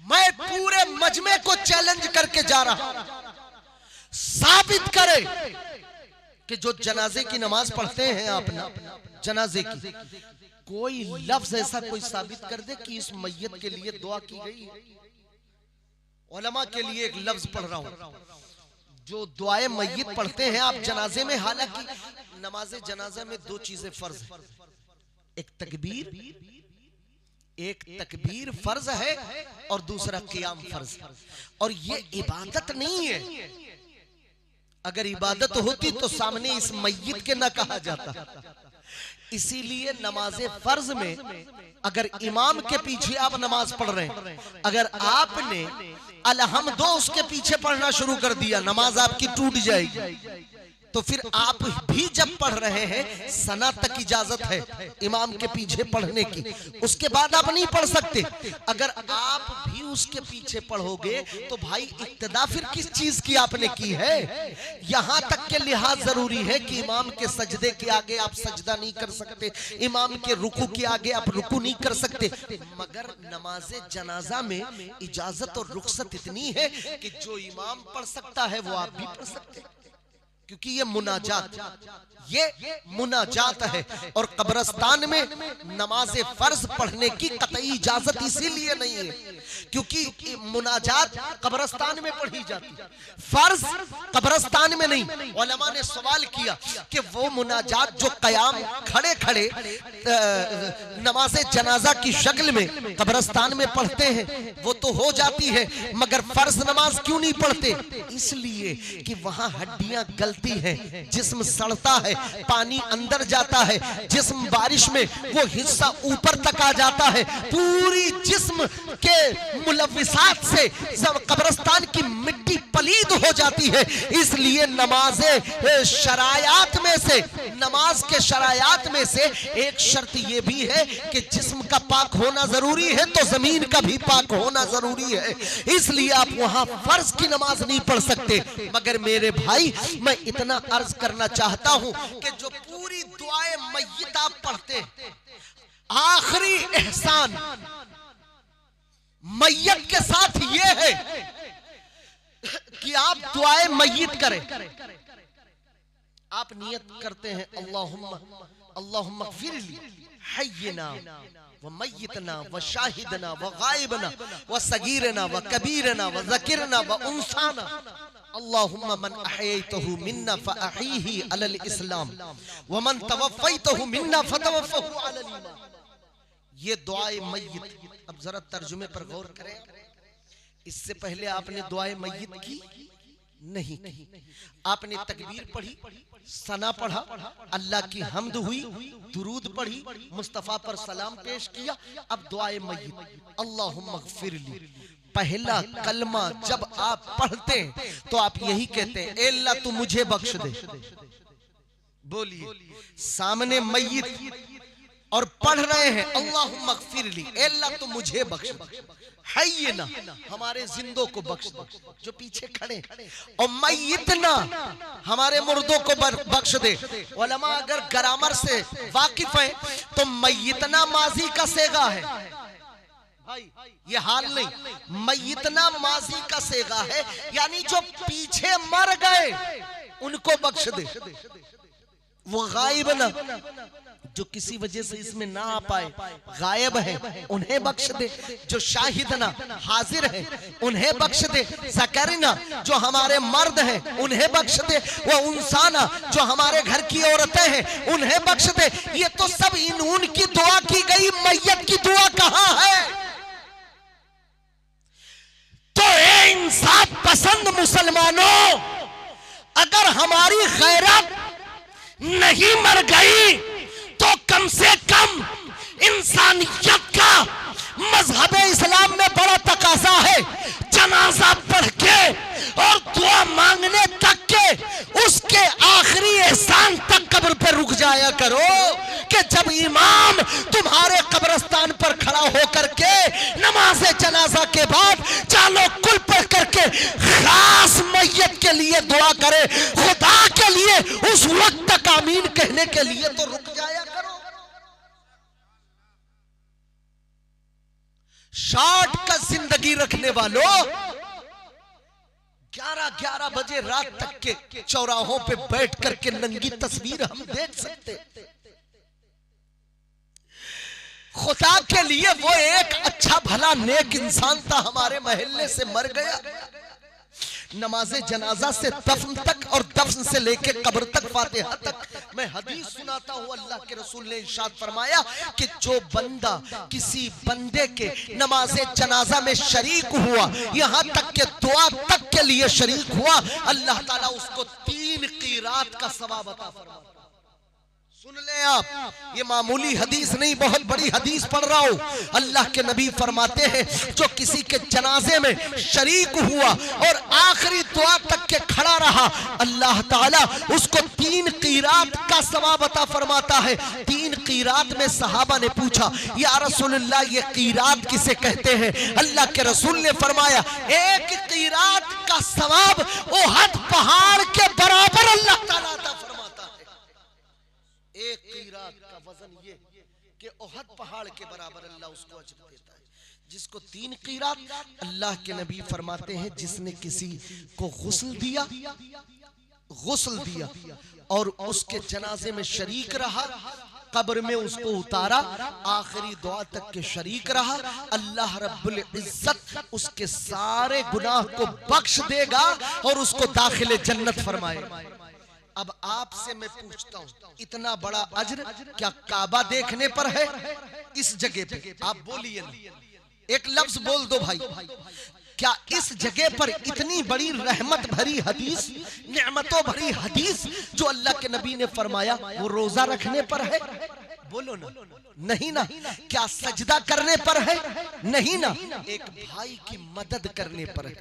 मैं पूरे मजमे को चैलेंज करके जा रहा हूं, साबित करे कि जो जनाजे की नमाज पढ़ते हैं आपने, जनाजे की कोई लफ्ज ऐसा कोई साबित कर दे कि इस मैयत के लिए दुआ की गई है। उलमा के लिए एक लफ्ज पढ़ रहा हूं, जो दुआए मैयत पढ़ते हैं आप जनाजे में, हालांकि नमाजे जनाजा में 2 चीजें फर्ज है, एक तकबीर फर्ज है और दूसरा क़ियाम फर्ज है। और ये इबादत नहीं है, अगर इबादत होती तो सामने इस मैयत के ना कहा जाता। इसीलिए नमाज फर्ज में अगर इमाम के पीछे आप नमाज पढ़ रहे हैं, अगर आपने अलहम्दो उसके पीछे पढ़ना शुरू कर दिया, नमाज आपकी टूट जाएगी। तो फिर आप भी जब पढ़ रहे हैं, सना तक इजाजत है इमाम के पीछे पढ़ने की, उसके बाद आप नहीं पढ़ सकते। अगर आप भी उसके पीछे पढ़ोगे तो भाई इक्तदा फिर किस चीज की आपने की है। यहां तक के लिहाज जरूरी है कि इमाम के सजदे के आगे आप सजदा नहीं कर सकते, इमाम के रुकू के आगे आप रुकू नहीं कर सकते, मगर नमाजे जनाजा में इजाजत और रुखसत इतनी है कि जो इमाम पढ़ सकता है वो आप भी पढ़ सकते, क्योंकि ये मुनाजात है। और कब्रिस्तान में नमाज फर्ज पढ़ने की कतई इजाजत इसीलिए नहीं है क्योंकि मुनाजात कब्रिस्तान में पढ़ी जाती है, फर्ज कब्रिस्तान में नहीं। उलमा ने सवाल किया कि वो मुनाजात जो कयाम खड़े खड़े नमाज जनाजा की शक्ल में कब्रिस्तान में पढ़ते हैं वो तो हो जाती है, मगर फर्ज नमाज क्यों नहीं पढ़ते? इसलिए कि वहां हड्डियां गलती है, जिस्म सड़ता है, पानी अंदर जाता है, जिस्म बारिश में वो हिस्सा ऊपर तक आ जाता है, पूरी जिस्म के मुलव्विसात से कब्रिस्तान की मिट्टी पली पलीद हो जाती है। इसलिए नमाज़े शरायात में से, नमाज के शरायात में से एक शर्त यह भी है कि जिस्म का पाक होना जरूरी है तो जमीन का भी पाक होना जरूरी है। इसलिए आप वहां फर्ज की नमाज नहीं पढ़ सकते। मगर मेरे भाई, मैं इतना अर्ज करना चाहता हूं कि जो पूरी दुआए मय्यत आप पढ़ते हैं, आखिरी एहसान मय्यत के साथ ये है कि आप दुआए मय्यत करें। आप नियत करते हैं अल्लाहुम्मा ग़फ़िरली हय्यना व मय्यतना व शाहिदना व गायबना व सगीरना व कबीरना व ज़कीरना व उन्साना अल्लाहुम्मा मन अहयैतहु मिन्ना फ़अहीही अलल इस्लाम व मन तवफ़्फ़ैतहु मिन्ना फ़तवफ़्फ़हु अलल ईमान। ये दुआए मय्यत, अब जरा तर्जुमे पर गौर करें। इससे पहले आपने दुआए मय्यत की नहीं, आपने तकबीर पढ़ी, सना पढ़ा, अल्लाह की हम्द हुई, दुरूद पढ़ी, मुस्तफा पर सलाम पेश किया। अब दुआए मय्यत अल्लाहुम्मा ग़फ़िरली। पहला कलमा जब आप पढ़ते हैं तो आप यही कहते हैं, ए अल्लाह तू मुझे बख्श दे। बोलिए, सामने मय्यत और पढ़ रहे हैं अल्लाहुम्मा ग़फ़िरली, ए अल्लाह तू मुझे बख्श दे। हय्यना, हमारे जिंदों को बख्श दे जो पीछे खड़े, और मय्यतना, हमारे मुर्दों को बख्श दे। उलमा अगर ग्रामर से वाकिफ है तो मय्यतना माजी का सेगा है भाई, ये हाल नहीं। मय्यतना माजी का सेगा है, यानी जो पीछे मर गए उनको बख्श दे। वो गायब ना, जो किसी वजह से इसमें ना आ पाए, गायब है, उन्हें बख्श दे। जो शाहिद ना, हाजिर है, उन्हें बख्श दे। ज़करना, जो हमारे मर्द हैं उन्हें बख्श दे। वो उन्साना, जो हमारे घर की औरतें हैं उन्हें बख्श दे। ये तो सब इन्होंने की दुआ की गई, मय्यत की दुआ कहां है? तो ए इंसाफ पसंद मुसलमानों, अगर हमारी गैरत नहीं मर गई तो कम से कम इंसानियत का मजहब इस्लाम में बड़ा तकाजा है। जनाजा पढ़ के और दुआ मांगने तक के उसके आखिरी एहसान तक कब्र पर रुक जाया करो कि जब इमाम तुम्हारे कब्रिस्तान पर खड़ा होकर के नमाज जनाजा के बाद चालो कुल पढ़ करके खास मय्यत के लिए दुआ करे, खुदा के लिए उस वक्त तक आमीन कहने के लिए तो रुक जाया करो। 60 का जिंदगी रखने वालों, 11-11 बजे रात तक के चौराहों पे बैठ करके नंगी तस्वीर हम देख सकते। खुदा के लिए वो एक अच्छा भला नेक इंसान था, हमारे मोहल्ले से मर गया। नमाज़े जनाजा से दफन तक और दफन से लेके कब्र तक, फातिहा तक। मैं हदीस सुनाता हूँ, अल्लाह के रसूल ने इरशाद फरमाया कि जो बंदा किसी बंदे के नमाज़े जनाजा में शरीक हुआ, यहाँ तक के दुआ तक के लिए शरीक हुआ, अल्लाह ताला उसको 3 क़ीरात का सवाब अता फरमाता। सुन ले आप, ये मामूली हदीस नहीं, बहुत बड़ी हदीस पढ़ रहा हूं। अल्लाह के नबी फरमाते हैं, जो किसी के जनाजे में शरीक हुआ और आखिरी दुआ तक के खड़ा रहा, अल्लाह ताला उसको 3 क़ीरात का सवाब अता फरमाता है। 3 क़ीरात में सहाबा ने पूछा, या रसूलल्लाह ये क़ीरात किसे कहते हैं? अल्लाह के रसूल ने फरमाया, 1 क़ीरात का सवाब ओहद पहाड़ के बराबर अल्लाह ताला अता फरमाता है। 1 क़ीरात का वजन ये कि ओहद पहाड़ के बराबर अल्लाह उसको अजर देता है। जिसको 3 क़ीरात, अल्लाह के नबी फरमाते हैं, जिसने किसी को गुस्ल दिया और उसके जनाजे में शरीक रहा, कब्र में उसको उतारा, आखिरी दुआ तक के शरीक रहा, अल्लाह रब्बुल इज्जत उसके सारे गुनाह को बख्श देगा और उसको दाखिले जन्नत फरमाएगा। अब आपसे मैं पूछता हूं, इतना बड़ा अज्र क्या काबा देखने पर है? इस जगह पे आप बोलिए ना, एक लफ्ज बोल दो भाई, क्या इस जगह पर इतनी बड़ी रहमत भरी हदीस, नेमतों भरी हदीस जो अल्लाह के नबी ने फरमाया, वो रोजा रखने पर है? बोलो ना। नहीं ना। क्या सजदा करने पर है? नहीं ना। एक भाई की मदद करने पर है।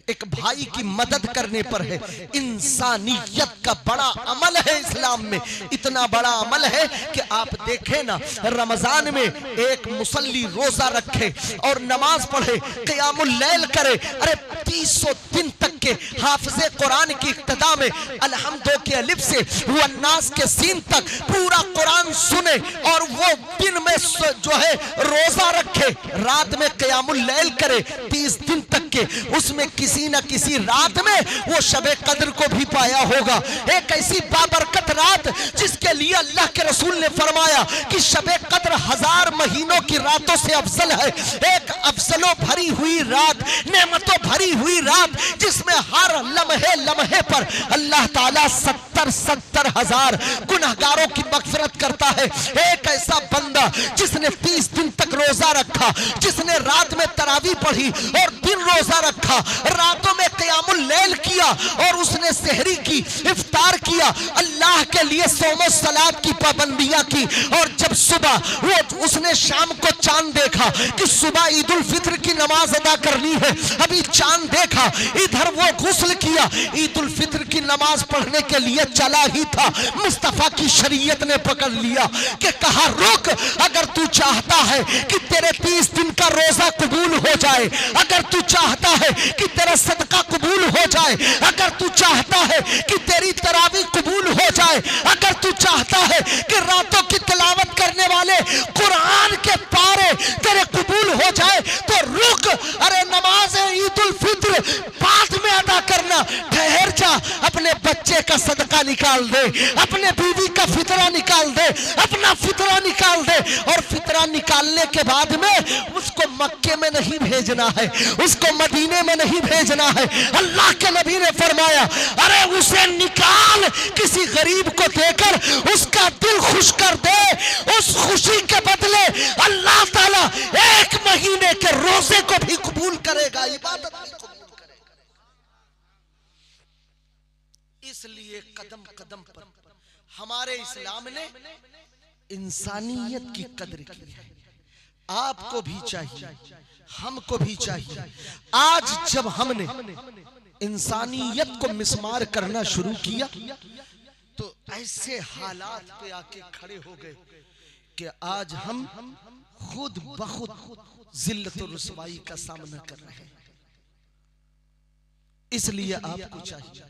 एक भाई की मदद करने पर है। इंसानियत का बड़ा अमल है इस्लाम में, इतना बड़ा अमल है कि आप देखें ना, रमजान में एक मुसल्ली रोजा रखे और नमाज पढ़े, क़ियामुल लैल करे, अरे 300 दिन तक के हाफिज़े कुरान की इक्तदा में अलहम्दो के अलिफ से वन्नास के सीन तक पूरा कुरान सुने, और वो दिन में जो है रोजा रखे, रात में क़ियामुल लैल करे 30 दिन तक के, उसमें किसी न किसी रात में वो शबे कद्र को भी पाया होगा। एक ऐसी बाबरकत रात जिसके लिए अल्लाह के रसूल ने फरमाया कि शबे कद्र 1000 महीनों की रातों से अफजल है। एक अफजलों भरी हुई रात, नेमतों भरी हुई रात, जिसमें हर लम्हे लम्हे पर अल्लाह ताला 70 हजार गुनहगारों की मगफिरत करता है। एक ऐसा बंदा जिसने 30 दिन तक रोजा रखा, जिसने रात में तरावी पढ़ी और दिन रोजा रखा, रातों में क़ियामुल लैल किया और उसने सहरी की, इफ्तार किया, अल्लाह के लिए सोमो सलात की पाबंदियां की, और जब सुबह वो उसने शाम को चांद देखा कि सुबह ईद उल फित्र की नमाज अदा करनी है, अभी चांद देखा, इधर वो गुस्ल किया, ईद उल फित्र की नमाज पढ़ने के लिए चला ही था, मुस्तफा की शरीयत ने पकड़ लिया कि कहा रुक, अगर तू चाहता है कि तेरे 30 दिन का रोजा कबूल हो जाए, अगर तू चाहता है कि तेरा सदका कबूल हो जाए, अगर तू चाहता है कि तेरी तरावी कबूल हो जाए, अगर तू चाहता है कि रातों की तिलावत करने वाले कुरान के पारे तेरे कबूल हो जाए, तो रुक, अरे नमाज ईद उल फित्र बाद में अदा करना, ठहर जा, अपने बच्चे का सदका निकाल दे, अपने बीवी का फितरा निकाल दे, अपना फितरा निकाल दे, और फितरा निकालने के बाद में उसको मक्के में नहीं भेजना है, उसको मदीने में नहीं भेजना है। अल्लाह के नबी ने फरमाया, अरे उसे निकाल, किसी गरीब को देकर उसका दिल खुश कर दे, उस खुशी के बदले अल्लाह ताला 1 महीने के रोजे को भी कबूल करेगा, इबादत भी कबूल करेगा। इसलिए कदम कदम पर हमारे इस्लाम ने इंसानियत की कदर की है। आपको भी चाहिए, हमको भी चाहिए। आज जब हमने इंसानियत को मिसमार करना शुरू किया तो ऐसे हालात पे आके खड़े हो गए कि आज हम खुद बखुद जिल्लत और रुसवाई का सामना कर रहे हैं। इसलिए आपको चाहिए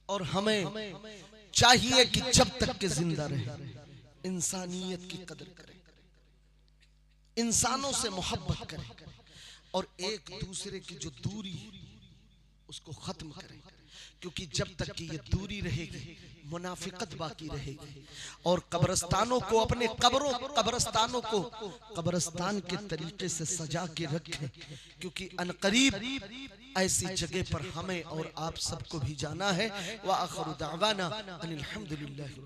और हमें चाहिए कि जब तक के जिंदा रहे इंसानियत की कदर करें, इंसानों से मोहब्बत करें, और एक दूसरे की जो दूरी उसको खत्म करें, क्योंकि जब तक कि ये दूरी रहेगी मुनाफिकत बाकी रहेगी। और कब्रस्तानों को, अपने कब्रस्तानों को कब्रस्तान के तरीके से सजा के रखें, क्योंकि अनकरीब ऐसी जगह पर हमें और आप सबको भी जाना है। व आखिरु दावाना अनिल हम्दुलिल्लाहि।